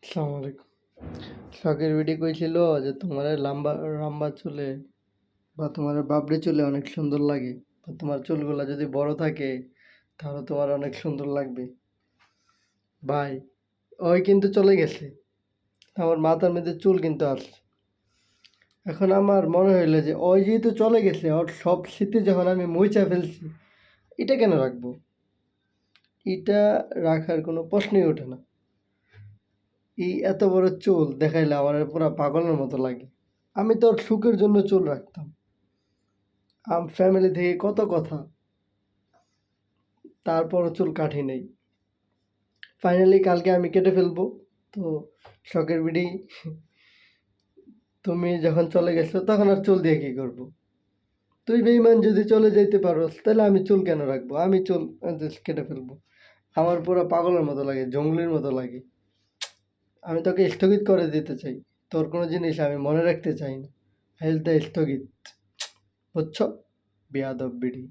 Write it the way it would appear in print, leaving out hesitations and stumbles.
আসসালামু আলাইকুম। শখের ভিডিও কইছিল যে তোমার লাম্বা লম্বা চুলে বা তোমার বাবরি চুলে অনেক সুন্দর লাগে, বা তোমার চুলগুলা যদি বড় থাকে তাহলে তোমার অনেক সুন্দর লাগবে। ভাই, ওই কিন্তু চলে গেছে, আমার মাথার মধ্যে চুল কিন্তু আছে। এখন আমার মনে হইলো যে ওই যেহেতু চলে গেছে, ওর সব স্মৃতি যখন আমি মুইচা ফেলছি, এটা কেন রাখবো? এটা রাখার কোনো প্রশ্নই ওঠে না। এই এত বড় চুল দেখাইলে আমার পুরা পাগলের মতো লাগে। আমি তো ওর সুখের জন্য চুল রাখতাম। ফ্যামিলি থেকে কত কথা, তারপরও চুল কাটি নাই। ফাইনালি কালকে আমি কেটে ফেলবো। তো শখের বিড়ি, তুমি যখন চলে গেছো তখন আর চুল দিয়ে কি করবো? তুই বেইমান যদি চলে যাইতে পারোস তাহলে আমি চুল কেন রাখবো? আমি চুল just কেটে ফেলবো। আমার পুরো পাগলের মতো লাগে, জঙ্গলির মতো লাগে। আমি তোকে স্থগিত করে দিতে চাই। তোর কোনো জিনিস আমি মনে রাখতে চাই না। হেলতে স্থগিত, বুঝছো? বেয়াদব বিড়ি।